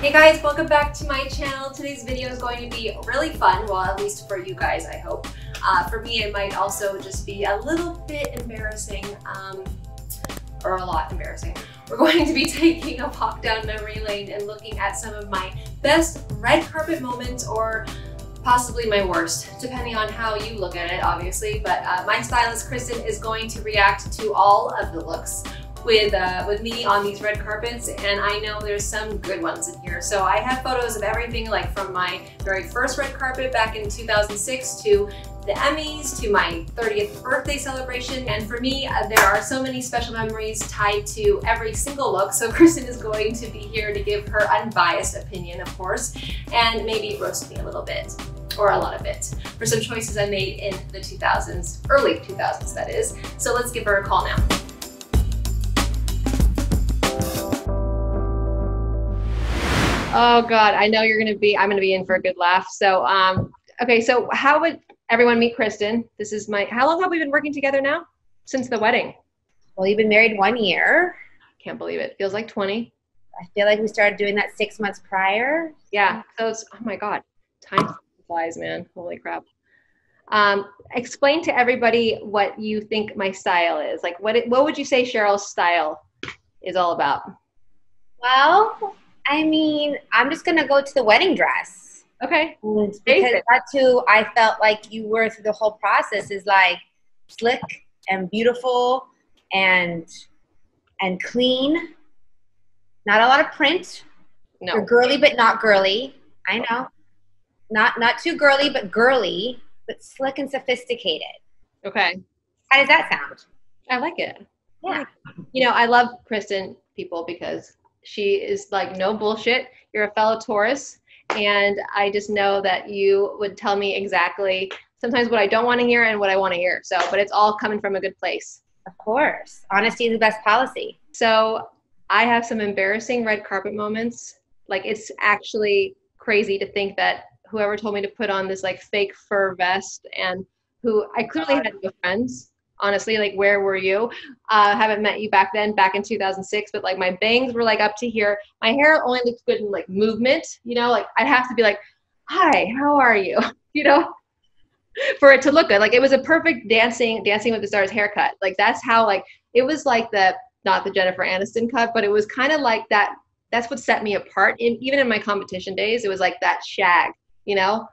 Hey guys, welcome back to my channel. Today's video is going to be really fun, well at least for you guys I hope. For me it might also just be a little bit embarrassing, or a lot embarrassing. We're going to be taking a walk down memory lane and looking at some of my best red carpet moments, or possibly my worst, depending on how you look at it obviously. But my stylist Kristin is going to react to all of the looks with me on these red carpets, and I know there's some good ones in here. So I have photos of everything, like from my very first red carpet back in 2006 to the Emmys to my 30th birthday celebration. And for me, there are so many special memories tied to every single look. So Kristin is going to be here to give her unbiased opinion, of course, and maybe roast me a little bit, or a lot of it, for some choices I made in the 2000s, early 2000s that is. So let's give her a call now. Oh God, I know I'm gonna be in for a good laugh. So, okay, so how would everyone meet Kristin? How long have we been working together now? Since the wedding. Well, you've been married 1 year. Can't believe it. Feels like 20. I feel like we started doing that 6 months prior. Yeah, so it's, oh my God, time flies, man. Holy crap. Explain to everybody what you think my style is. Like, what would you say Cheryl's style is all about? Well, I mean, I'm just going to go to the wedding dress. Okay. Because that's who I felt like you were through the whole process, is like slick and beautiful and clean. Not a lot of print. No. You're girly, but not girly. I know. Not too girly, but girly, but slick and sophisticated. Okay. How does that sound? I like it. Yeah. You know, I love Kristin, people, because she is like no bullshit. You're a fellow Taurus, and I just know that you would tell me exactly sometimes what I don't want to hear and what I want to hear. So, but it's all coming from a good place. Of course. Honesty is the best policy. So I have some embarrassing red carpet moments. Like, it's actually crazy to think that whoever told me to put on this like fake fur vest, and who I clearly had no friends. Honestly, like, where were you? Haven't met you back then, back in 2006, but like my bangs were like up to here. My hair only looked good in like movement, you know, like I'd have to be like, hi, how are you? You know, for it to look good. Like, it was a perfect Dancing with the Stars haircut. Like, that's how, like, it was like not the Jennifer Aniston cut, but it was kind of like that. That's what set me apart. Even in my competition days, it was like that shag, you know?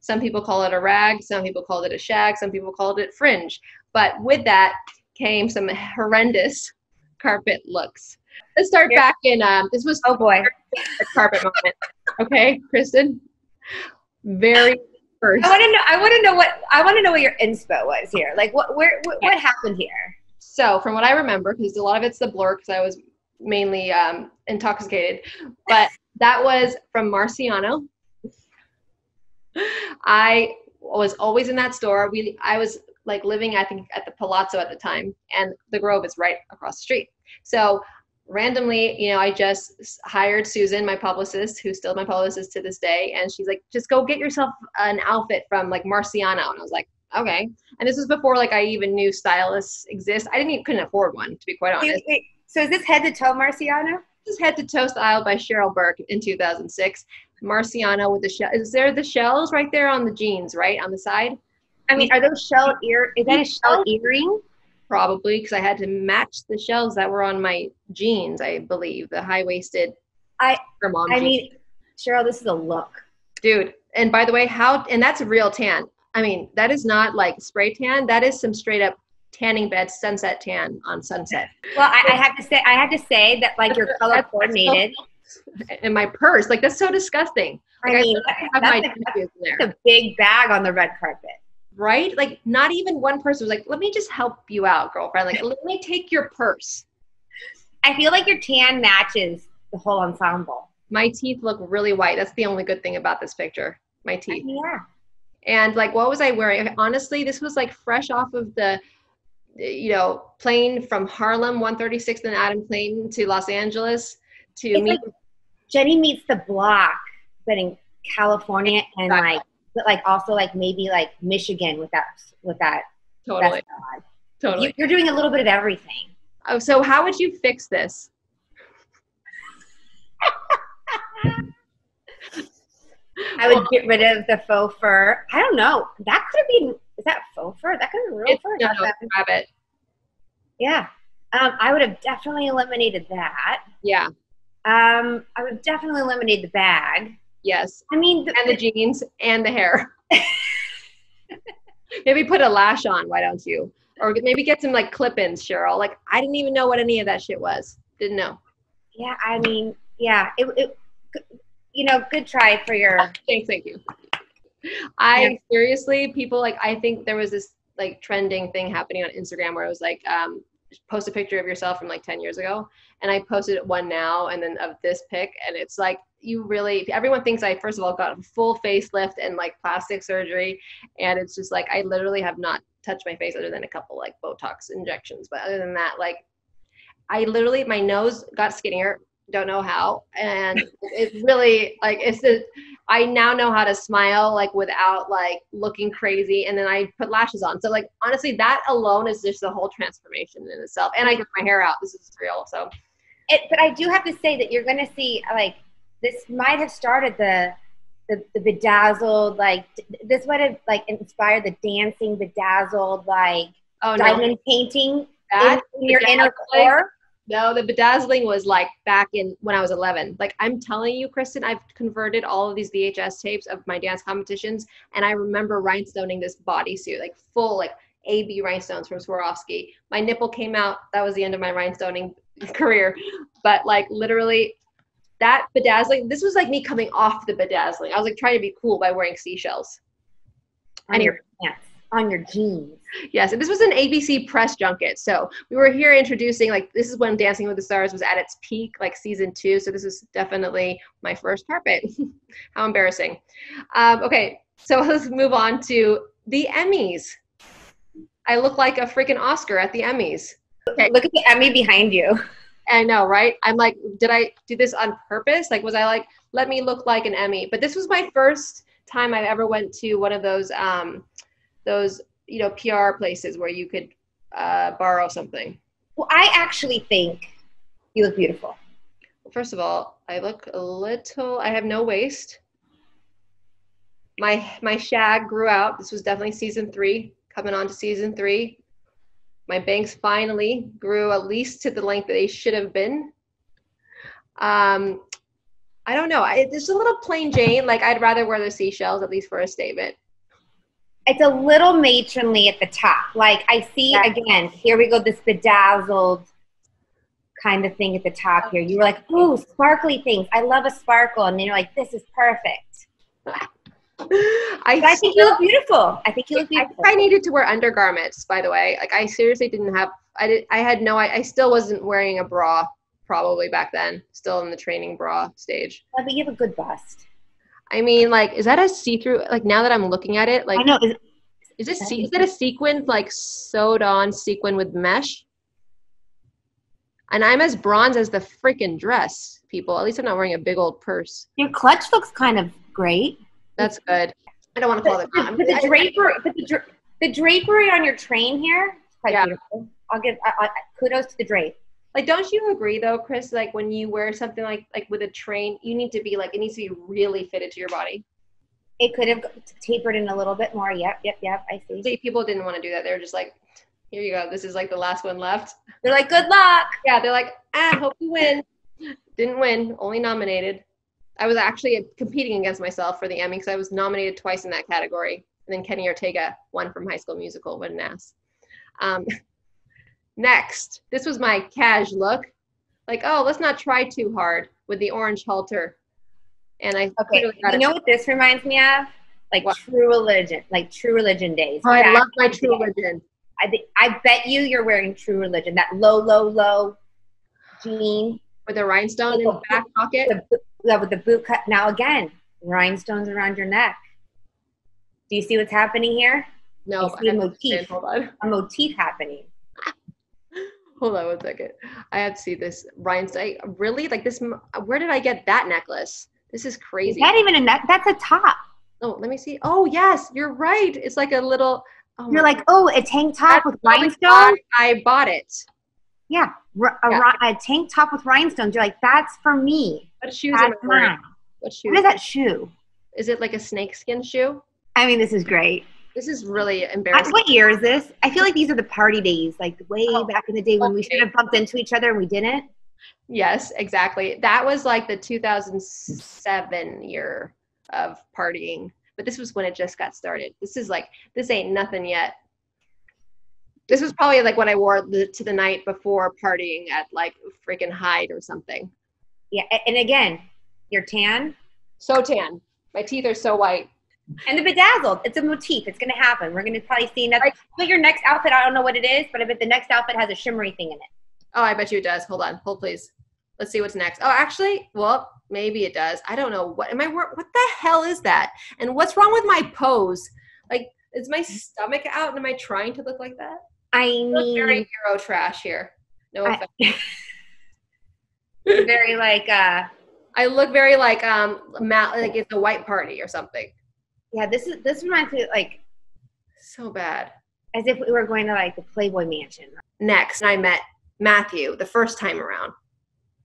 Some people call it a rag, some people called it a shag, some people called it fringe. But with that came some horrendous carpet looks. Let's start back in, this was, oh boy, a carpet moment. Okay, Kristin? Very first. I want to know what your inspo was here. Like, what happened here? So from what I remember, because a lot of it's the blur, because I was mainly intoxicated, but that was from Marciano. I was always in that store. I was like living, I think, at the Palazzo at the time, and the Grove is right across the street. So randomly, you know, I just hired Susan, my publicist, who's still my publicist to this day, and she's like, just go get yourself an outfit from like Marciano. And I was like, okay. And this was before like I even knew stylists exist. Couldn't afford one, to be quite honest. Wait, so is this head to toe Marciano? This is Head to Toe style by Cheryl Burke in 2006. Marciano with the shell. Is there the shells right there on the jeans, right on the side? I mean, are those is that a shell earring? Probably, because I had to match the shells that were on my jeans, I believe, the high-waisted. I mean, Cheryl, this is a look, dude. And by the way, and that's a real tan. I mean, that is not like spray tan. That is some straight up tanning bed, sunset tan on Sunset. Well, I have to say that, like, you're color coordinated. In my purse, like, that's so disgusting. Like, I mean, that's a big bag on the red carpet, right? Like, not even one person was like, let me just help you out, girlfriend. Like, let me take your purse. I feel like your tan matches the whole ensemble. My teeth look really white. That's the only good thing about this picture. My teeth. Yeah. And like, what was I wearing? Honestly, this was like fresh off of the, you know, plane from Harlem 136th and Adam Clayton to Los Angeles to meet. Like Jenny Meets the Block, but in California, and like also like maybe like Michigan with that. Totally. Totally. You're doing a little bit of everything. Oh, so how would you fix this? I would get rid of the faux fur. I don't know. That could have been, is that faux fur? That could have been real fur. No, it's rabbit. Yeah. I would have definitely eliminated that. Yeah. I would have definitely eliminated the bag. Yes. I mean, and the jeans and the hair. Maybe put a lash on, why don't you? Or maybe get some like clip-ins, Cheryl. Like, I didn't even know what any of that shit was. Didn't know. Yeah, I mean, yeah. It you know, good try for your. Thank you. I seriously, people like, I think there was this like trending thing happening on Instagram where it was like, post a picture of yourself from like 10 years ago. And I posted one now and then of this pic. And it's like, you really, everyone thinks I, first of all, got a full facelift and like plastic surgery. And it's just like, I literally have not touched my face other than a couple like Botox injections. But other than that, like, I literally, my nose got skinnier. Don't know how. And it really, like, it's the, I now know how to smile like without like looking crazy. And then I put lashes on. So like, honestly, that alone is just the whole transformation in itself. And I get my hair out. This is real. So. But I do have to say that you're going to see, like, this might have started the bedazzled, like, this might have, like, inspired the dancing, bedazzled, like, diamond painting in your inner core. No, the bedazzling was, like, back in when I was 11. Like, I'm telling you, Kristin, I've converted all of these VHS tapes of my dance competitions, and I remember rhinestoning this bodysuit, like, full, like, AB rhinestones from Swarovski. My nipple came out. That was the end of my rhinestoning career. But like literally that bedazzling, this was like me coming off the bedazzling. I was like trying to be cool by wearing seashells. On your pants, on your jeans. Yes, and this was an ABC press junket. So we were here introducing, like, this is when Dancing with the Stars was at its peak, like season 2. So this is definitely my first carpet. How embarrassing. Okay, so let's move on to the Emmys. I look like a freaking Oscar at the Emmys. Okay. Look at the Emmy behind you. I know, right? I'm like, did I do this on purpose? Like, was I like, let me look like an Emmy? But this was my first time I ever went to one of those, you know, PR places where you could borrow something. Well, I actually think you look beautiful. Well, first of all, I look a little, I have no waist. My shag grew out. This was definitely season 3, coming on to season 3. My bangs finally grew at least to the length that they should have been. I don't know. It's a little plain Jane. Like, I'd rather wear the seashells, at least for a statement. It's a little matronly at the top. Like, I see, again, here we go, this bedazzled kind of thing at the top here. You were like, ooh, sparkly things. I love a sparkle. And then you're like, this is perfect. I think you look beautiful. I think you look beautiful. I needed to wear undergarments, by the way. Like, I seriously didn't have, I still wasn't wearing a bra probably back then, still in the training bra stage. Oh, but you have a good bust. I mean, like, is that a see-through, like, now that I'm looking at it, like, I know. Is that a sequin, like, sewed on sequin with mesh? And I'm as bronze as the freaking dress, people. At least I'm not wearing a big old purse. Your clutch looks kind of great. That's good. I don't want to call it that. The drapery on your train here is quite beautiful. I'll give kudos to the drape. Like, don't you agree though, Chris? Like, when you wear something like with a train, you need to be like, it needs to be really fitted to your body. It could have tapered in a little bit more. Yep. I see. See, people didn't want to do that. They were just like, here you go. This is like the last one left. They're like, good luck. Yeah, they're like, hope you win. Didn't win, only nominated. I was actually competing against myself for the Emmy because I was nominated twice in that category. And then Kenny Ortega won from High School Musical. What an ass. Next, this was my cash look. Like, oh, let's not try too hard with the orange halter. And I you know what this reminds me of? Like what? True Religion, like True Religion days. Oh, I love my True Religion. I bet you're wearing True Religion. That low jean with a rhinestone in the back pocket. With the boot cut. Now again, rhinestones around your neck. Do you see what's happening here? No, I see a motif. Hold on. A motif happening. Hold on 1 second. I have to see this rhinestone. Really? Like this? Where did I get that necklace? This is crazy. Is that even a neck? That's a top. Oh, let me see. Oh, yes, you're right. It's like a little. Oh, you're like, oh, a tank top with rhinestones? I bought it. Yeah, a tank top with rhinestones. You're like, that's for me. What shoes am I wearing? What shoes? What is that shoe? Is it like a snakeskin shoe? I mean, this is great. This is really embarrassing. What year is this? I feel like these are the party days, like way back in the day when we should have bumped into each other and we didn't. Yes, exactly. That was like the 2007 year of partying. But this was when it just got started. This ain't nothing yet. This was probably like what I wore to the night before partying at like freaking Hyde or something. Yeah, and again, you're tan. So tan. My teeth are so white. And the bedazzled. It's a motif. It's going to happen. We're going to probably see another. But your next outfit, I don't know what it is, but I bet the next outfit has a shimmery thing in it. Oh, I bet you it does. Hold on. Hold, please. Let's see what's next. Oh, actually, well, maybe it does. I don't know. What the hell is that? And what's wrong with my pose? Like, is my stomach out and am I trying to look like that? I mean, very Euro trash here. No offense. Very like I look very like it's a white party or something. Yeah, this reminds me like so bad. As if we were going to like the Playboy Mansion. Next, I met Matthew the first time around.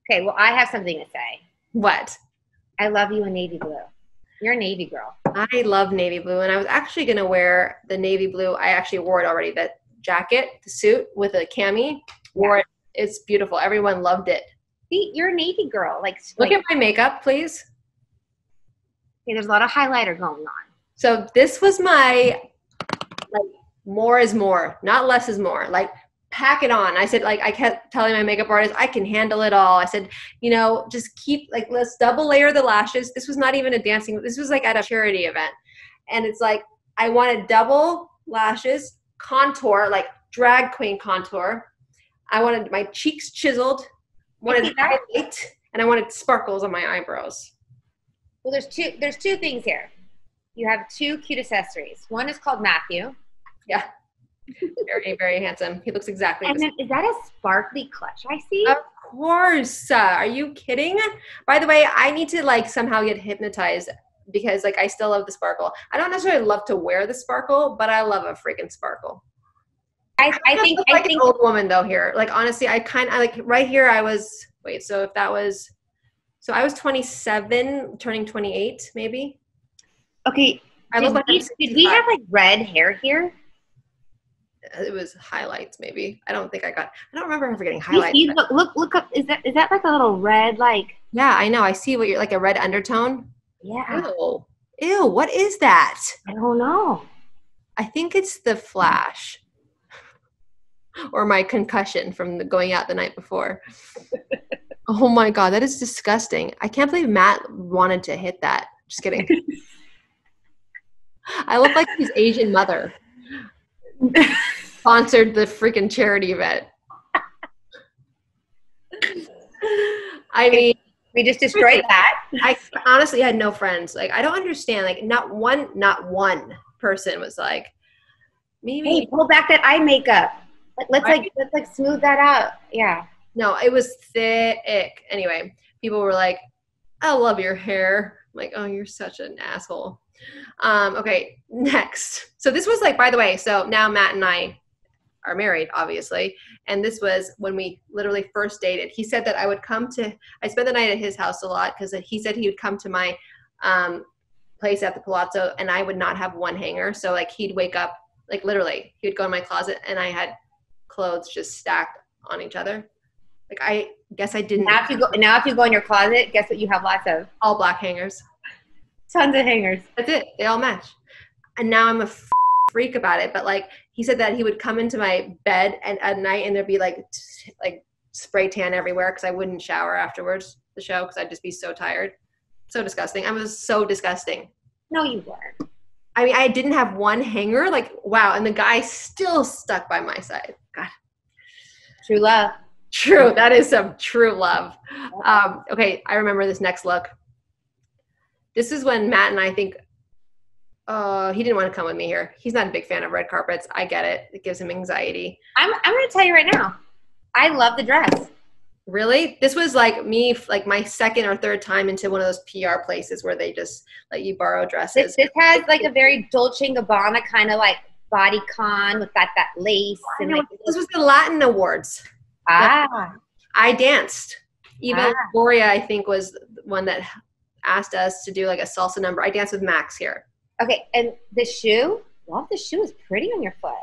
Okay, well, I have something to say. What? I love you in navy blue. You're a navy girl. I love navy blue, and I was actually going to wear the navy blue. I actually wore it already. That jacket, the suit with a cami, wore it. It's beautiful. Everyone loved it. See, you're a navy girl. Look at my makeup, please. Okay, there's a lot of highlighter going on. So this was my, like, more is more, not less is more. Like, pack it on. I said, like, I kept telling my makeup artist, I can handle it all. I said, you know, just keep, like, let's double layer the lashes. This was not even a dancing, this was like at a charity event. And it's like, I wanted double lashes, contour, like drag queen contour. I wanted my cheeks chiseled, wanted highlight, and I wanted sparkles on my eyebrows. Well, there's two things here. You have two cute accessories. One is called Matthew. Yeah. Very, very handsome. He looks exactly the same. And then, is that a sparkly clutch I see? Of course. Are you kidding? By the way, I need to like somehow get hypnotized because like I still love the sparkle. I don't necessarily love to wear the sparkle, but I love a freaking sparkle. I think an old woman though here. Like honestly, I like right here I was so I was 27, turning 28 maybe. Okay. Did we have like red hair here? It was highlights maybe. I don't remember ever getting highlights. Look up. Is that like a little red like? Yeah, I know. I see what you're like a red undertone. Yeah. Ew, what is that? I don't know. I think it's the flash. Or my concussion from going out the night before. Oh my God, that is disgusting. I can't believe Matt wanted to hit that. Just kidding. I look like his Asian mother. Sponsored the freaking charity event. I mean, we just destroyed that. I honestly had no friends. Like, I don't understand. Like, not one person was like, maybe. Hey, pull back that eye makeup. Let's smooth that out. Yeah. No, it was thick. Anyway, people were like, I love your hair. I'm like, oh, you're such an asshole. Okay, next. So this was like, by the way, so now Matt and I are married, obviously. And this was when we literally first dated. He said that I spent the night at his house a lot because he said he would come to my place at the Palazzo and I would not have one hanger. So like he'd wake up, like literally, he would go in my closet and I had clothes just stacked on each other. Like I guess I didn't. Now if you go in your closet, guess what you have lots of? All black hangers. Tons of hangers. That's it. They all match. And now I'm a freak about it. But like he said that he would come into my bed and at night and there'd be like spray tan everywhere because I wouldn't shower afterwards the show because I'd just be so tired. So disgusting. I was so disgusting. No, you weren't. I mean, I didn't have one hanger. Like, wow. And the guy still stuck by my side. God. True love. True. That is some true love. Okay. I remember this next look. This is when Matt and I think, he didn't want to come with me here. He's not a big fan of red carpets. I get it. It gives him anxiety. I'm going to tell you right now. I love the dress. Really? This was like me, like my second or third time into one of those PR places where they just let you borrow dresses. This has like a very Dolce & Gabbana kind of like bodycon with that lace. And like, this was the Latin Awards. Ah. I danced. Eva Gloria, I think, was one that asked us to do like a salsa number. I danced with Max here. Okay, and the shoe? Love the shoe is pretty on your foot.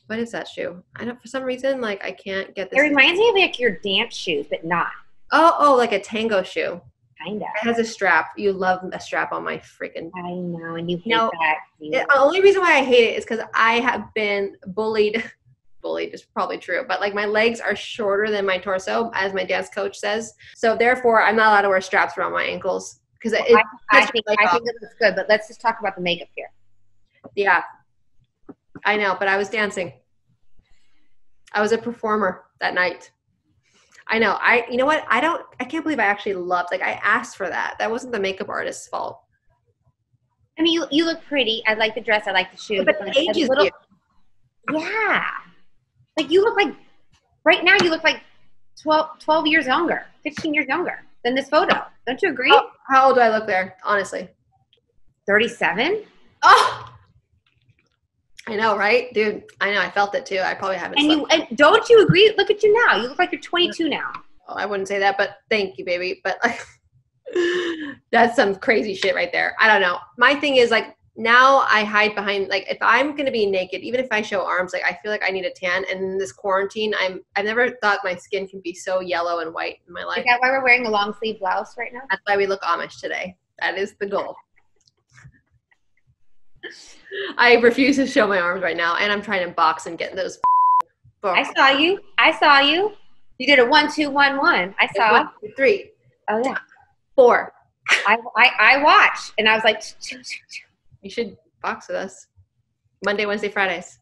What is that shoe? I don't, for some reason, like I can't get this. It reminds me of like your dance shoes, but not. Oh, like a tango shoe. Kind of. It has a strap. You love a strap on my freaking. I know, and you hate that. The only reason why I hate it is because I have been bullied. Bullied is probably true, but like my legs are shorter than my torso, as my dance coach says. So therefore, I'm not allowed to wear straps around my ankles because I think it looks good. But let's just talk about the makeup here. Yeah, I know, but I was dancing. I was a performer that night. I know. You know what? I can't believe I actually loved, like I asked for that. That wasn't the makeup artist's fault. I mean, you look pretty. I like the dress. I like the shoes. But the age is you. Yeah. Like you look like, right now you look like 12 years younger, 15 years younger than this photo. Don't you agree? How old do I look there, honestly? 37? Oh! I know, right? Dude, I know. I felt it too. I probably haven't slept. And don't you agree? Look at you now. You look like you're 22 now. Oh, I wouldn't say that, but thank you, baby. But like, that's some crazy shit right there. I don't know. My thing is like, now I hide behind, like if I'm going to be naked, even if I show arms, like I feel like I need a tan. And in this quarantine, I've never thought my skin can be so yellow and white in my life. Is that why we're wearing a long sleeve blouse right now? That's why we look Amish today. That is the goal. I refuse to show my arms right now, and I'm trying to box and get those. I saw you. You did a 1, 2, 1, 1. I saw. 1, 2, 3. Oh yeah. 4. I watched, and I was like. You should box with us. Monday, Wednesday, Fridays.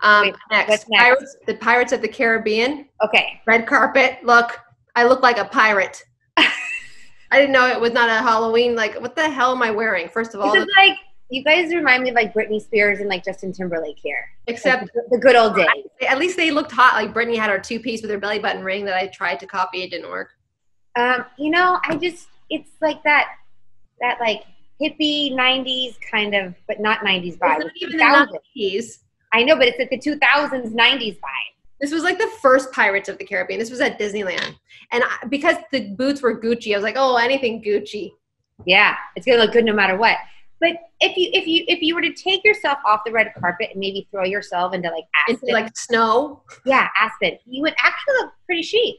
Wait, next? The Pirates of the Caribbean. Okay. Red carpet. Look, I look like a pirate. I didn't know it was not a Halloween. Like, what the hell am I wearing? First of all, this is like you guys remind me of like Britney Spears and like Justin Timberlake here. Except like the good old days. At least they looked hot. Like Britney had her 2-piece with her belly button ring that I tried to copy. It didn't work. You know, it's like that like hippie 90s kind of, but not 90s vibe. It's even the 90s. I know, but it's like the 2000s 90s vibe. This was like the first Pirates of the Caribbean. This was at Disneyland. And because the boots were Gucci, I was like, oh, anything Gucci. Yeah, it's going to look good no matter what. But if you were to take yourself off the red carpet and maybe throw yourself into like Aspen. Into like snow. Yeah, Aspen. You would actually look pretty chic.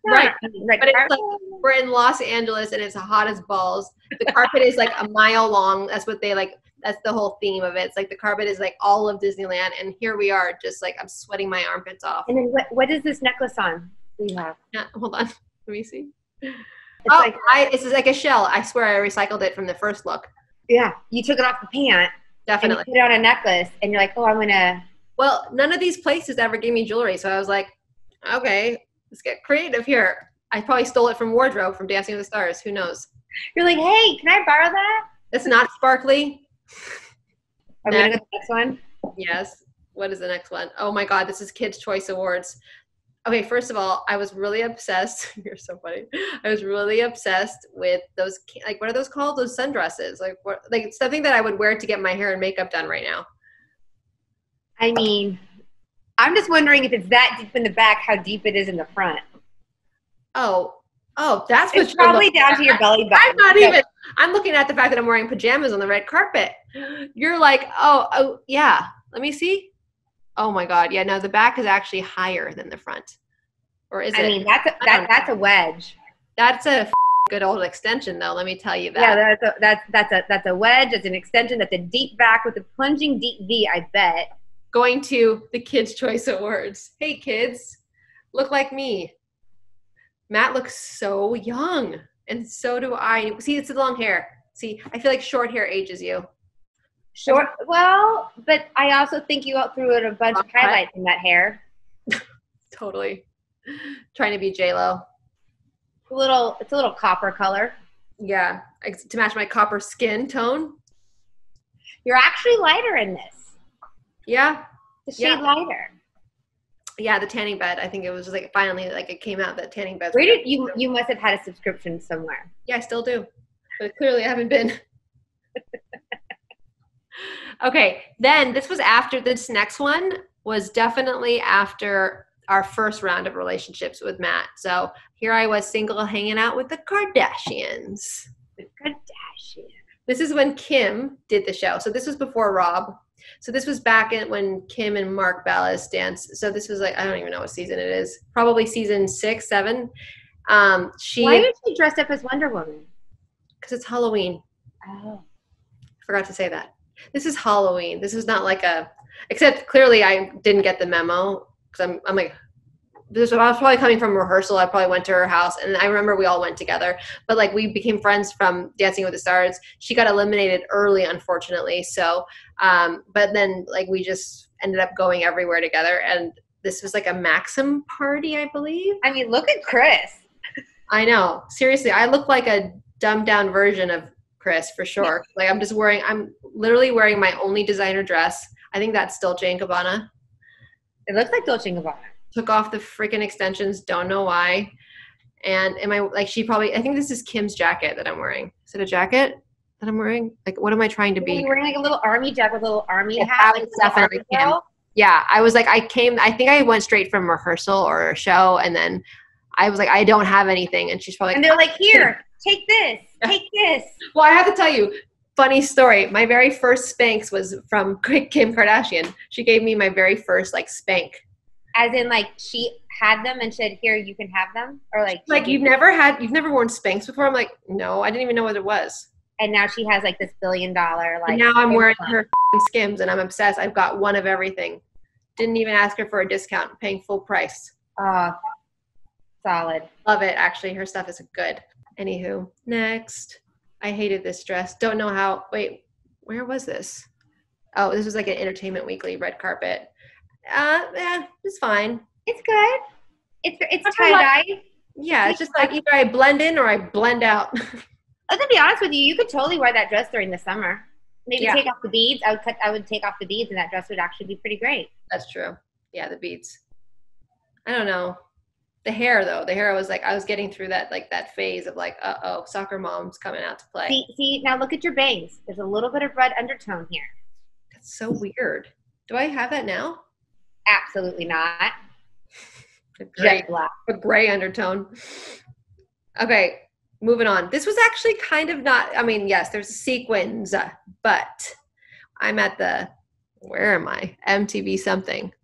Right. But it's like, we're in Los Angeles and it's hot as balls. The carpet is like a mile long. That's what they like. That's the whole theme of it. It's like the carpet is like all of Disneyland. And here we are just like I'm sweating my armpits off. And then what is this necklace on you have? Yeah, hold on. Let me see. This is like a shell. I swear I recycled it from the first look. Yeah. You took it off the pant. Definitely. And you put it on a necklace and you're like, oh, I'm going to. Well, none of these places ever gave me jewelry. So I was like, okay. Let's get creative here. I probably stole it from wardrobe from Dancing with the Stars. Who knows? You're like, hey, can I borrow that? It's not sparkly. I'm going to go to the next one. Yes. What is the next one? Oh my God, this is Kids' Choice Awards. Okay, first of all, I was really obsessed. You're so funny. I was really obsessed with those, like, what are those called? Those sundresses. Like, what? Like something that I would wear to get my hair and makeup done right now. I mean, I'm just wondering if it's that deep in the back, how deep it is in the front. Oh, that's what it's probably down to your belly button. I'm looking at the fact that I'm wearing pajamas on the red carpet. You're like, oh, yeah. Let me see. Oh my God. Yeah, no, the back is actually higher than the front. Or is it? I mean, that's a wedge. That's a good old extension though. Let me tell you that. Yeah, that's a wedge. It's an extension. That's a deep back with a plunging deep V, I bet. Going to the Kids' Choice Awards. Hey kids, look like me. Matt looks so young, and so do I. See, it's the long hair. See, I feel like short hair ages you. Short, well, but I also think you threw in a bunch of highlights in that hair. Totally. Trying to be J-Lo. It's a little copper color. Yeah, to match my copper skin tone. You're actually lighter in this. Yeah. The shade lighter. Yeah, the tanning bed. I think it was just like finally like it came out that tanning bed. Where did you must have had a subscription somewhere. Yeah, I still do. But clearly I haven't been. Okay, then this next one was definitely after our first round of relationships with Matt. So here I was single hanging out with the Kardashians. This is when Kim did the show. So this was before Rob. So this was back when Kim and Mark Ballas danced. So this was like, I don't even know what season it is. Probably season 6, 7. Why is she dressed up as Wonder Woman? Because it's Halloween. Oh. I forgot to say that. This is Halloween. This is not like except clearly I didn't get the memo because I'm like, I was probably coming from rehearsal. I probably went to her house, and I remember we all went together. But like we became friends from Dancing with the Stars. She got eliminated early, unfortunately. So, but then like we just ended up going everywhere together. And this was like a Maxim party, I believe. I mean, look at Chris. I know. Seriously, I look like a dumbed down version of Chris for sure. Like I'm literally wearing my only designer dress. I think that's still Jane Gabbana. It looks like Dolce & Gabbana. Took off the freaking extensions, don't know why. And I think this is Kim's jacket that I'm wearing. Is it a jacket that I'm wearing? Like, what am I trying to be? You're wearing like a little army jacket with a little army hat. That was definitely Kim. Yeah, I was like, I think I went straight from rehearsal or a show, and then I was like, I don't have anything. And she's probably like, and they're like, here, take this, take this. Well, I have to tell you, funny story. My very first Spanx was from Kim Kardashian. She gave me my very first like Spank. As in, like, she had them and said, here, you can have them? Or like you've never worn Spanx before? I'm like, no, I didn't even know what it was. And now she has like this $1 billion like. And now I'm wearing her Skims, and I'm obsessed. I've got one of everything. Didn't even ask her for a discount, paying full price. Solid. Love it, actually. Her stuff is good. Anywho, next. I hated this dress. Don't know how. Wait, where was this? Oh, this was like an Entertainment Weekly red carpet. Yeah, it's fine. It's good. It's tie-dye. Yeah, it's just like either I blend in or I blend out. To be honest with you, you could totally wear that dress during the summer. Maybe take off the beads. I would take off the beads, and that dress would actually be pretty great. That's true. Yeah, the beads. I don't know. The hair though. The hair was like, I was getting through that phase of like, soccer mom's coming out to play. See, now look at your bangs. There's a little bit of red undertone here. That's so weird. Do I have that now? Absolutely not. A gray undertone. Okay, moving on. This was actually kind of not, I mean, yes, there's sequins, but I'm at where am I? MTV something.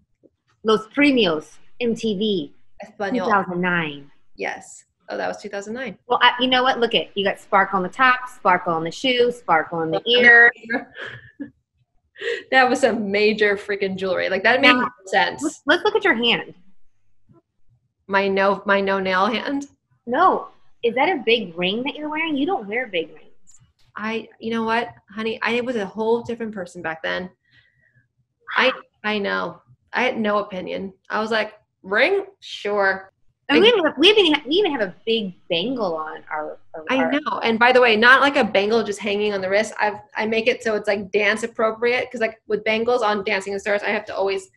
Los Premios, MTV, Espanol. 2009. Yes. Oh, that was 2009. Well, you know what? Look you got sparkle on the top, sparkle on the shoe, sparkle on the ear. That was some major freaking jewelry. Like that made no sense. Let's look at your hand. My no nail hand? No. Is that a big ring that you're wearing? You don't wear big rings. You know what, honey? I was a whole different person back then. I know. I had no opinion. I was like, ring? Sure. And we even have a big bangle on our I know. And by the way, not like a bangle just hanging on the wrist. I make it so it's like dance appropriate, because like with bangles on Dancing with the Stars, I have to always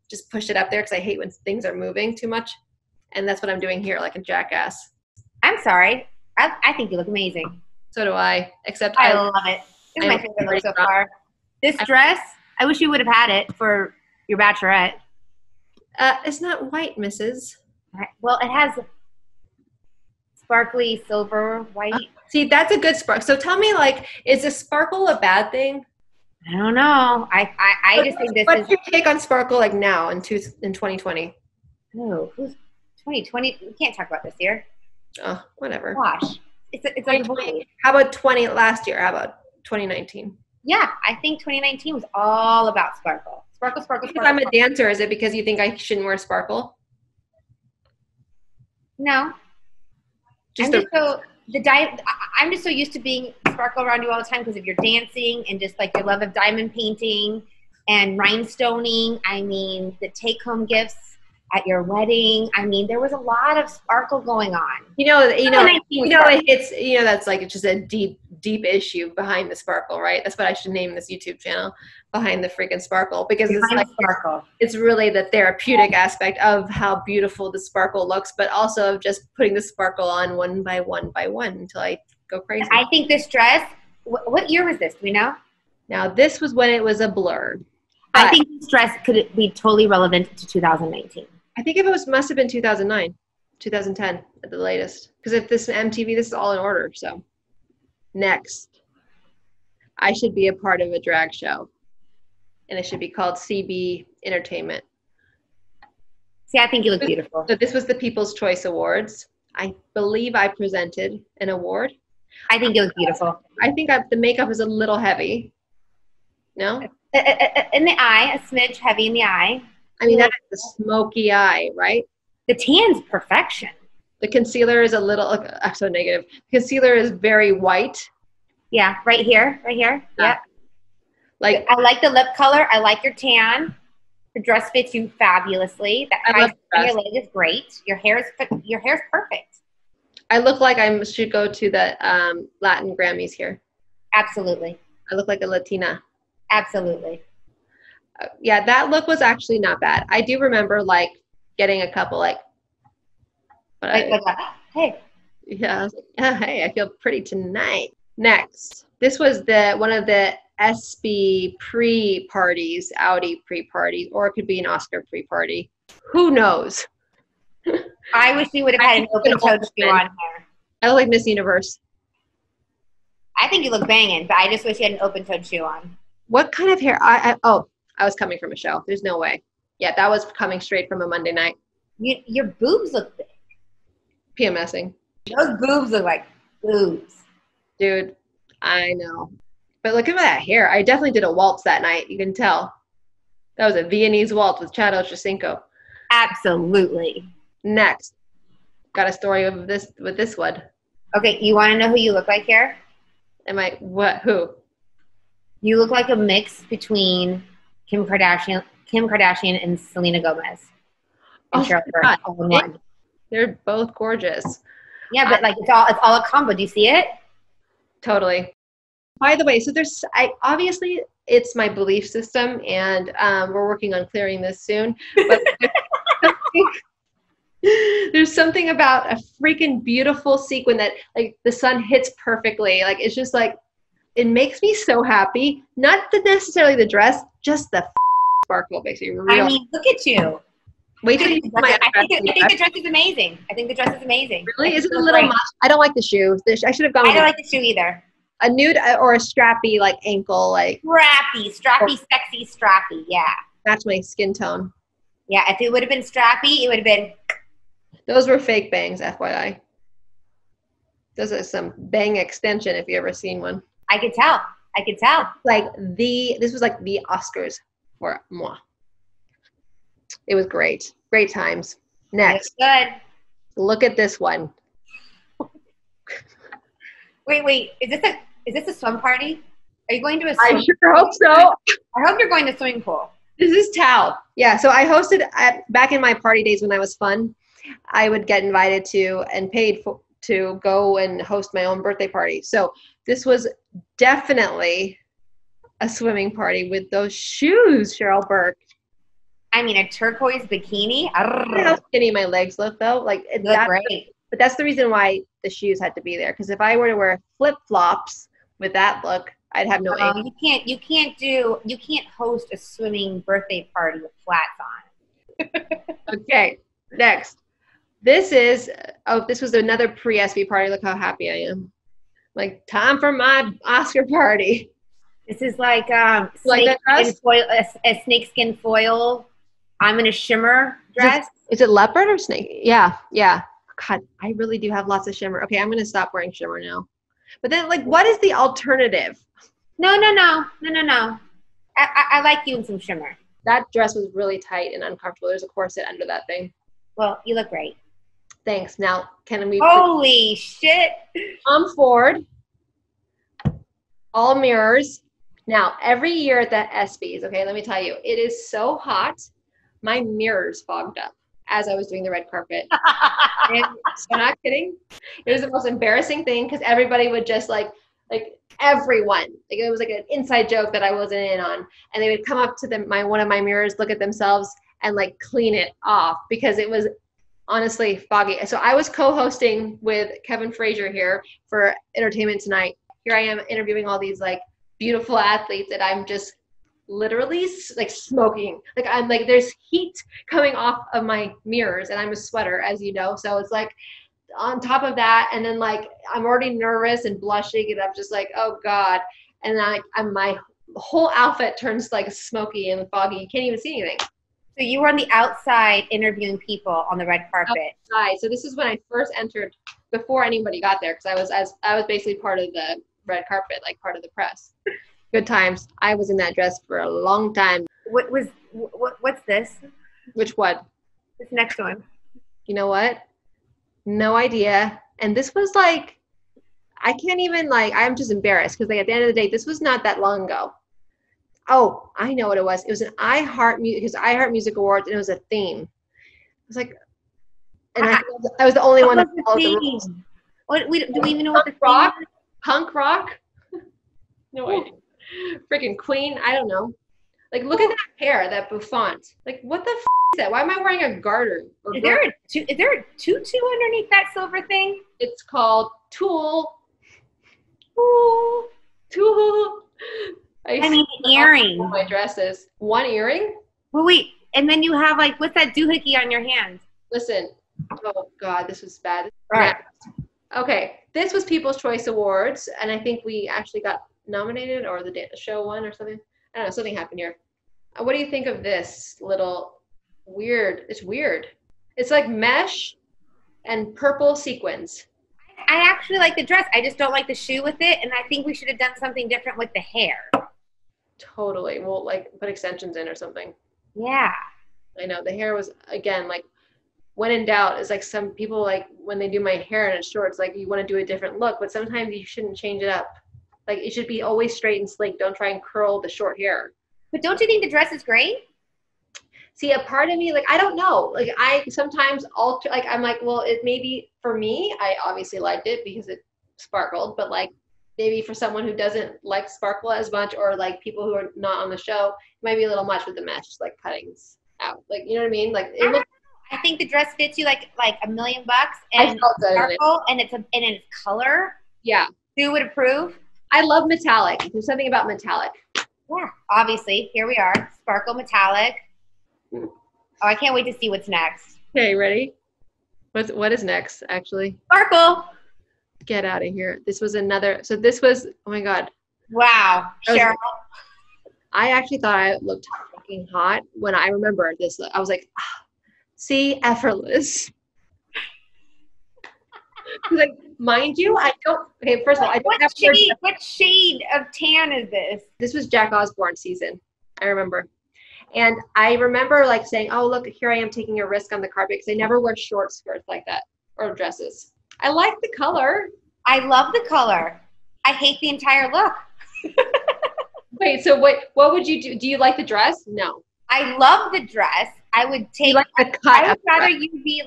just push it up there because I hate when things are moving too much. And that's what I'm doing here, like a jackass. I'm sorry. I think you look amazing. So do I. Except I love it. It's my favorite look so far. This dress, I wish you would have had it for your bachelorette. It's not white, Mrs. Well, it has sparkly silver white. See, that's a good sparkle. So tell me, like, is a sparkle a bad thing? I don't know. I just think this What's your take on sparkle like now in 2020? Oh, who's 2020? We can't talk about this year. Oh, whatever. Gosh. It's like a void. How about last year? How about 2019? Yeah, I think 2019 was all about sparkle. Sparkle. If I'm a dancer, is it because you think I shouldn't wear sparkle? No. I'm just so used to being sparkle around you all the time because of your dancing and just like your love of diamond painting and rhinestoning. I mean, the take-home gifts at your wedding. I mean, there was a lot of sparkle going on. That's like, it's just a deep issue behind the sparkle, right? That's what I should name this YouTube channel, Behind the Freaking Sparkle, because it's like sparkle. It's really the therapeutic aspect of how beautiful the sparkle looks, but also of just putting the sparkle on one by one until I go crazy. I think this dress, what year was this? Do we know? Now, this was when it was a blur. I think this dress could be totally relevant to 2019. I think must have been 2009, 2010 at the latest. Because if this is MTV, this is all in order. So next. I should be a part of a drag show. And it should be called CB Entertainment. See, I think you look beautiful. So this was the People's Choice Awards. I believe I presented an award. I think you look beautiful. I think the makeup is a little heavy. No? In the eye, a smidge heavy in the eye. I mean, that's the smoky eye, right? The tan's perfection. The concealer is a little, I'm so negative. Concealer is very white. Yeah, right here, right here. Yep. Like, I like the lip color. I like your tan. The dress fits you fabulously. That high on your leg is great. Your hair's perfect. I look like I should go to the Latin Grammys here. Absolutely. I look like a Latina. Absolutely. Yeah, that look was actually not bad. I do remember like getting a couple hey. Yeah, I was like, hey, I feel pretty tonight. Next, this was one of the ESPY pre-parties, Audi pre-parties, or it could be an Oscar pre-party. Who knows? I wish you would have had an open-toed shoe on here. I look like Miss Universe. I think you look banging, but I just wish you had an open-toed shoe on. What kind of hair? I was coming from a show. There's no way. Yeah, that was coming straight from a Monday night. Your boobs look big. PMSing. Those boobs look like boobs. Dude, I know. But look at that hair. I definitely did a waltz that night. You can tell. That was a Viennese waltz with Chad Ochocinco. Absolutely. Next. Got a story with this one. Okay, you want to know who you look like here? Who? You look like a mix between Kim Kardashian and Selena Gomez. And Cheryl Burke, all in one. They're both gorgeous. Yeah, but like it's all a combo. Do you see it? Totally. By the way, so obviously it's my belief system, and we're working on clearing this soon. But there's something about a freaking beautiful sequin that like the sun hits perfectly. Like it's just like it makes me so happy. Not necessarily the dress, just the sparkle makes me real. I mean, look at you. Wait till you see my I think the dress is amazing. Really? Is it a little much? I don't like the shoe. I should have gone. I don't like the shoe either. A nude or a strappy like ankle like. Strappy, sexy, strappy. Yeah. Match my skin tone. Yeah. If it would have been strappy, it would have been. Those were fake bangs, FYI. Those are some bang extension if you ever seen one. I could tell. This was like the Oscars for moi. It was great. Great times. Next. Good. Look at this one. Wait. Is this a swim party? Are you going to a swim? I sure hope so. I hope you're going to a swimming pool. This is Tao. Yeah, so I hosted back in my party days when I was fun. I would get invited to and paid to go and host my own birthday party. So this was definitely a swimming party with those shoes, Cheryl Burke. I mean, a turquoise bikini. How skinny my legs look, though. Like that's great. But that's the reason why the shoes had to be there. Because if I were to wear flip flops with that look, I'd have no aim. You can't host a swimming birthday party with flats on. Okay, next. This was another pre-ESPY party. Look how happy I am. Like time for my Oscar party. This is like a snakeskin foil. I'm in a shimmer dress. Is it leopard or snake? Yeah. God, I really do have lots of shimmer. Okay, I'm gonna stop wearing shimmer now. But then, like, what is the alternative? No. I like you in some shimmer. That dress was really tight and uncomfortable. There's a corset under that thing. Well, you look great. Thanks. Now, can we? Holy shit! Tom Ford. All mirrors. Now, every year at the ESPYs, okay, let me tell you, it is so hot. My mirrors fogged up as I was doing the red carpet. And so I'm not kidding. It was the most embarrassing thing because everybody would just like everyone. Like it was like an inside joke that I wasn't in on. And they would come up to one of my mirrors, look at themselves and like clean it off because it was honestly foggy. So I was co-hosting with Kevin Frazier here for Entertainment Tonight. Here I am interviewing all these like beautiful athletes and I'm just literally like smoking. Like I'm like, there's heat coming off of my mirrors and I'm a sweater, as you know. So it's like on top of that. And then like, I'm already nervous and blushing and I'm just like, oh God. and my whole outfit turns like smoky and foggy. You can't even see anything. So you were on the outside interviewing people on the red carpet. Outside. So this is when I first entered, before anybody got there, because I was basically part of the red carpet, like part of the press. Good times. I was in that dress for a long time. What's this? Which one? This next one. You know what? No idea. And this was like, I can't even I'm just embarrassed because at the end of the day, this was not that long ago. Oh, I know what it was. It was an iHeart Music Awards, and it was a theme. It was like, and I was the only one that followed the rules. Do we even know what the theme is? Punk rock? No idea. Freaking Queen? I don't know. Like, look at that hair, that bouffant. Like, what the f is that? Why am I wearing a garter? Is there a tutu underneath that silver thing? It's called tulle. Tulle. I mean, earring. My dresses. One earring? Well, wait. And then you have what's that doohickey on your hand? Listen. Oh God, this was bad. All right. Okay, this was People's Choice Awards, and I think we actually got nominated, or the show won, or something. I don't know. Something happened here. What do you think of this little weird? It's weird. It's like mesh and purple sequins. I actually like the dress. I just don't like the shoe with it, and I think we should have done something different with the hair. Totally. We'll put extensions in or something. Yeah. I know. The hair was, again, when in doubt, it's like some people, when they do my hair and it's short, it's like you want to do a different look, but sometimes you shouldn't change it up. It should be always straight and sleek. Don't try and curl the short hair. But don't you think the dress is great? See, a part of me, I don't know. I sometimes alter, I'm like, well, it maybe for me, I obviously liked it because it sparkled, but maybe for someone who doesn't like sparkle as much, or people who are not on the show, it might be a little much with the mesh, cuttings out. You know what I mean? It looks. I think the dress fits you like $1 million, and sparkle, and it's color. Yeah. You would approve? I love metallic. There's something about metallic. Yeah, obviously. Here we are. Sparkle metallic. Oh, I can't wait to see what's next. Okay, ready? What is next, actually? Sparkle. Get out of here. This was another. So this was, oh my God. Wow. Cheryl. I actually thought I looked fucking hot when I remember this. I was like, see, effortless. Mind you, I don't. Okay, first of all, what shade of tan is this? This was Jack Osbourne season. I remember. And I remember saying, oh, look, here I am taking a risk on the carpet, because I never wear short skirts like that or dresses. I like the color. I love the color. I hate the entire look. Wait, so what would you do? Do you like the dress? No. I love the dress. I would take. You like the cut. I would rather you be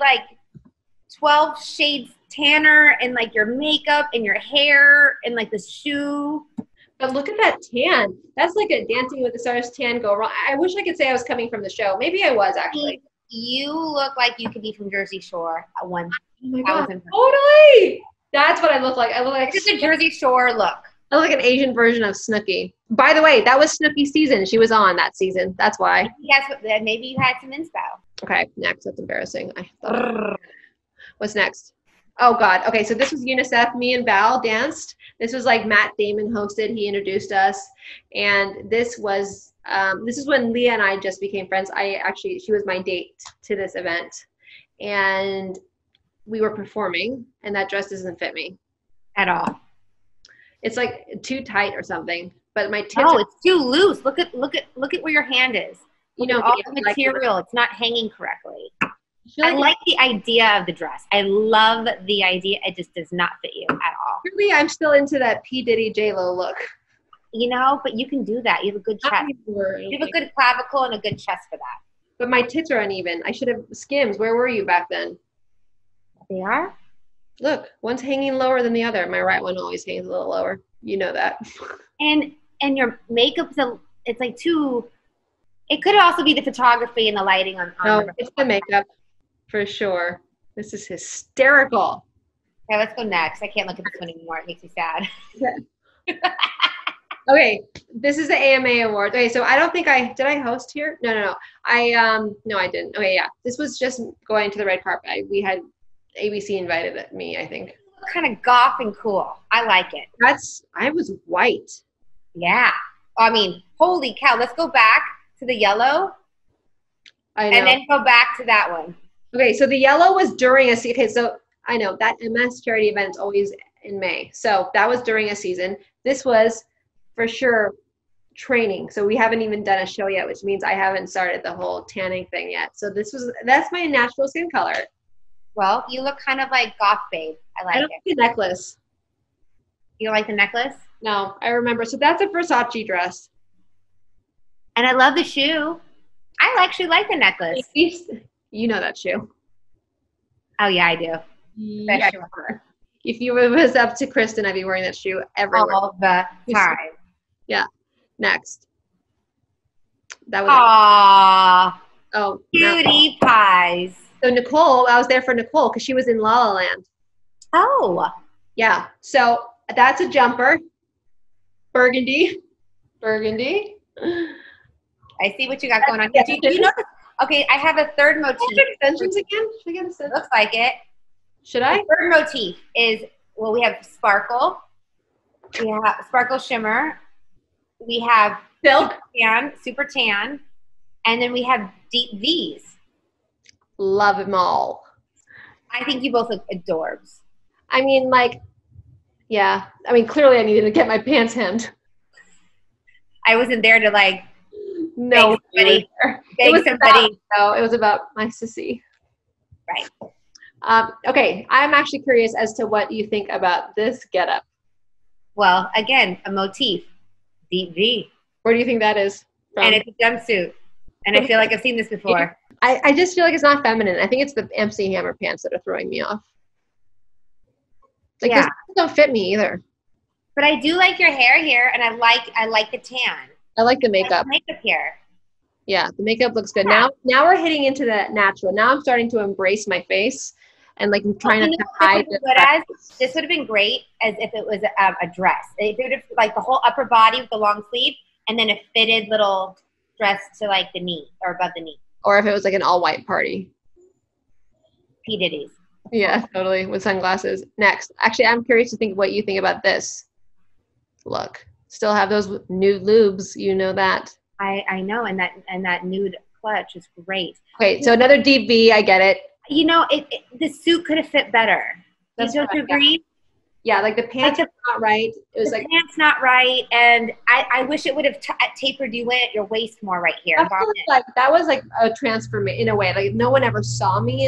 12 shades tanner, and your makeup and your hair and the shoe. But look at that tan. That's like a Dancing with the Stars tan go wrong. I wish I could say I was coming from the show. Maybe I was, actually. You look like you could be from Jersey Shore at one. Oh my God. Totally. That's what I look like. I look like just a Jersey Shore look. I look like an Asian version of Snooki. By the way, that was Snooki's season. She was on that season. That's why. Yes, maybe you had some inspo. Okay, next. That's embarrassing. What's next? Oh God. Okay, so this was UNICEF. Me and Val danced. This was Matt Damon hosted. He introduced us, and this is when Leah and I just became friends. She was my date to this event, and we were performing, and that dress doesn't fit me at all. It's too tight or something. But my tits. No, it's too loose. Look at where your hand is. All the material. It's not hanging correctly. I like the idea of the dress. I love the idea. It just does not fit you at all. Really, I'm still into that P. Diddy J-Lo look. But you can do that. You have a good chest. You have a good clavicle and a good chest for that. But my tits are uneven. I should have Skims. Where were you back then? They are? Look, one's hanging lower than the other. My right one always hangs a little lower. You know that. And your makeup's it's too. It could also be the photography and the lighting on. No, it's the makeup. For sure. This is hysterical. Okay, let's go next. I can't look at this one anymore. It makes me sad. Okay, this is the AMA Awards. Okay, so I don't think did I host here? No. No, I didn't. Okay, yeah. This was just going to the red carpet. We had ABC invited me, I think. Kind of goth and cool. I like it. I was white. Yeah. I mean, holy cow. Let's go back to the yellow. I know. And then go back to that one. Okay, so the yellow was during a season. Okay, so I know that MS charity event is always in May. So that was during a season. This was for sure training. So we haven't even done a show yet, which means I haven't started the whole tanning thing yet. So that's my natural skin color. Well, you look kind of like goth babe. I like I it. don't like the necklace. You don't like the necklace? No, I remember. So that's a Versace dress. And I love the shoe. I actually like the necklace. You know that shoe. Oh, yeah, I do. Yeah, sure. If you was up to Kristin, I'd be wearing that shoe everywhere. All the time. Yeah. Next. That was Aww. Oh, Cutie pies. So Nicole, I was there for Nicole because she was in La La Land. Oh. Yeah. So that's a jumper. Burgundy. I see what you got going on here. Do you know? Okay, I have a third motif. Extensions again? Should I get a Looks like it. Should I? The third motif is, well, we have sparkle. We have sparkle shimmer. We have silk. Super tan. And then we have deep V's. Love them all. I think you both look adorbs. I mean, like, yeah. I mean, clearly I needed to get my pants hemmed. I wasn't there to like no beg somebody. It was about my sissy. Right. Okay, I'm actually curious as to what you think about this getup. Well, again, a motif, deep V. Where do you think that is from? And it's a jumpsuit. And I feel like I've seen this before. I just feel like it's not feminine. I think it's the MC Hammer pants that are throwing me off. Like, yeah. This don't fit me either. But I do like your hair here, and I like the tan. I like the makeup. I like the makeup here. Yeah, the makeup looks good. Yeah. Now we're hitting into the natural. Now I'm starting to embrace my face and like I'm trying to hide it. This would have been great as if it was a dress. It would have like the whole upper body with the long sleeve, and then a fitted little dress to like the knee or above the knee. Or if it was like an all-white party. P. Diddy's. Yeah, totally, with sunglasses. Next. Actually, I'm curious to think what you think about this look. Still have those nude lubes, you know that. I know, and that nude clutch is great. Okay, so another deep V, I get it. You know, the suit could have fit better. Don't you agree? Yeah, like the pants are not right. It was the pants not right, and I wish it would have tapered you in at your waist more right here. That was like a transformation in a way. Like no one ever saw me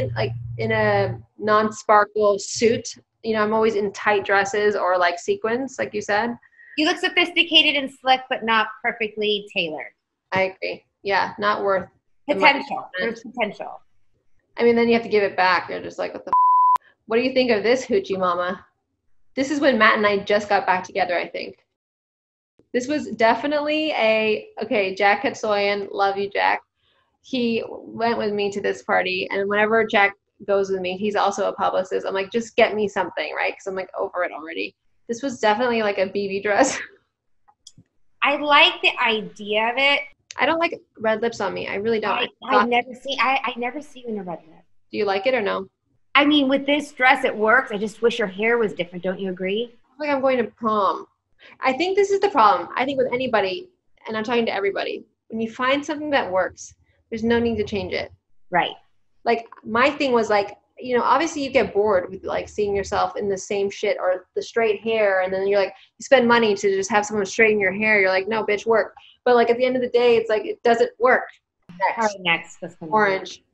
in a non-sparkle suit. You know, I'm always in tight dresses or like sequins, like you said. You look sophisticated and slick, but not perfectly tailored. I agree. Yeah, not worth potential. There's potential. I mean, then you have to give it back. You're just like, what the What do you think of this hoochie mama? This is when Matt and I just got back together, I think. This was definitely okay, Jack Katsoyan, love you, Jack. He went with me to this party, and whenever Jack goes with me, he's also a publicist. I'm like, just get me something, right? Because I'm like over it already. This was definitely like a BB dress. I like the idea of it. I don't like red lips on me. I really don't. I never see you in a red lip. Do you like it or no? I mean, with this dress, it works. I just wish your hair was different. Don't you agree? I feel like I'm going to prom. I think this is the problem. I think with anybody, and I'm talking to everybody, when you find something that works, there's no need to change it. Right. Like my thing was like, you know, obviously you get bored with like seeing yourself in the same shit or the straight hair. And then you're like, you spend money to just have someone straighten your hair. You're like, no, bitch, work. But like at the end of the day, it's like, it doesn't work. Next. Orange.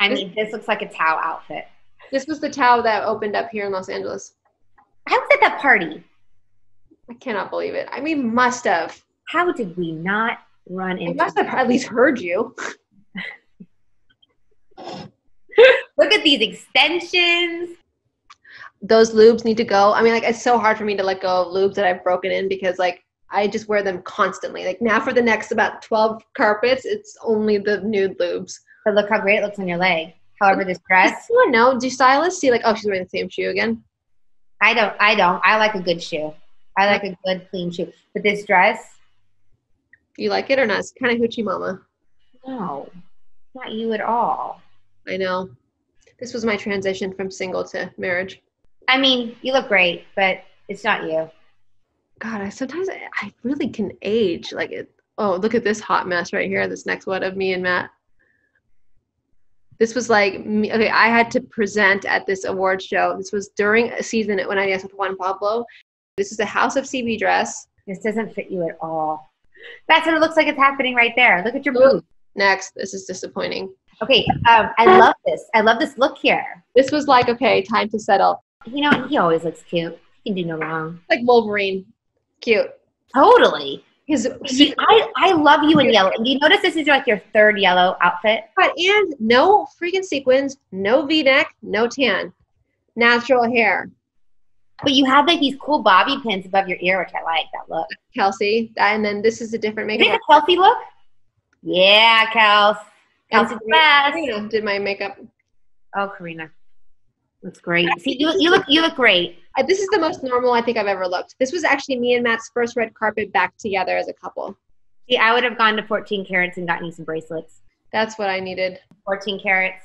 I mean, this looks like a Tao outfit. This was the Tao that opened up here in Los Angeles. I was at that party. I cannot believe it. I mean, must have. How did we not run into I must have at least heard you. Look at these extensions. Those lubes need to go. I mean, like, it's so hard for me to let go of lubes that I've broken in because, like, I just wear them constantly. Like, now for the next about 12 carpets, it's only the nude lubes. But look how great it looks on your leg. However, this dress. I don't know. Do stylists see, like, oh, she's wearing the same shoe again? I don't. I like a good shoe. I like a good, clean shoe. But this dress. Do you like it or not? It's kind of hoochie mama. No, not you at all. I know. This was my transition from single to marriage. I mean, you look great, but it's not you. God, I really can age. Like it. Oh, look at this hot mess right here. This next one of me and Matt. This was like me. Okay, I had to present at this award show. This was during a season when I danced with Juan Pablo. This is a House of CB dress. This doesn't fit you at all. That's what it looks like it's happening right there. Look at your boobs. Next, this is disappointing. Okay, I love this. I love this look here. This was like, okay, time to settle. You know, he always looks cute. He can do no wrong. Like Wolverine. Cute. Totally. I love you in yellow. And you notice this is like your third yellow outfit? And no freaking sequins, no V-neck, no tan. Natural hair. But you have like these cool bobby pins above your ear, which I like that look. Kelsey. And then this is a different makeup. Is it a Kelsey look? Yeah, Kels. Kelsey's the best. Karina did my makeup. Oh, Karina. Looks great. See, you look great. This is the most normal I think I've ever looked. This was actually me and Matt's first red carpet back together as a couple. See, I would have gone to 14 carats and gotten you some bracelets. That's what I needed. 14 carats.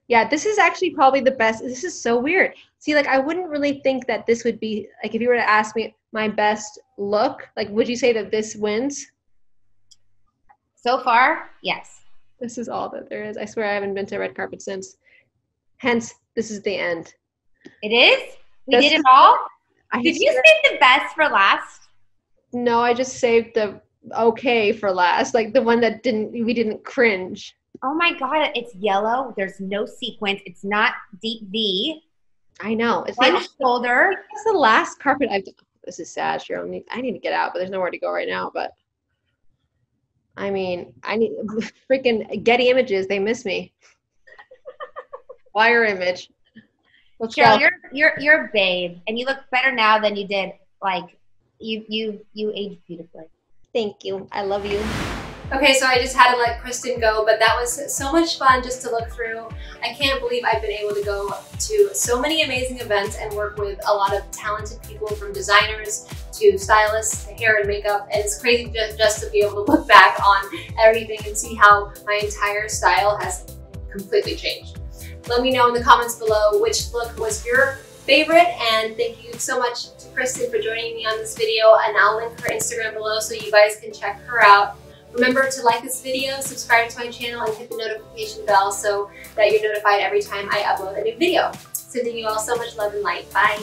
Yeah, this is actually probably the best. This is so weird. See, like, I wouldn't really think that this would be, like, if you were to ask me my best look, like, would you say that this wins? So far, yes. This is all that there is. I swear I haven't been to a red carpet since. Hence, this is the end. It is? We did it all? Did you swear. save the best for last? No, I just saved the okay for last. Like, the one that we didn't cringe. Oh my God, it's yellow. There's no sequence. It's not deep V. I know. It's one like shoulder. It's the last carpet I've done. This is sad, Cheryl. I need to get out, but there's nowhere to go right now. But I mean, I need freaking Getty Images. They miss me. Wire image. Let's Cheryl, go. you're a babe, and you look better now than you did. Like you aged beautifully. Thank you. I love you. Okay, so I just had to let Kristin go, but that was so much fun just to look through. I can't believe I've been able to go to so many amazing events and work with a lot of talented people, from designers to stylists to hair and makeup, and it's crazy just to be able to look back on everything and see how my entire style has completely changed. Let me know in the comments below which look was your favorite, and thank you so much to Kristin for joining me on this video, and I'll link her Instagram below so you guys can check her out. Remember to like this video, subscribe to my channel, and hit the notification bell so that you're notified every time I upload a new video. Sending you all so much love and light. Bye.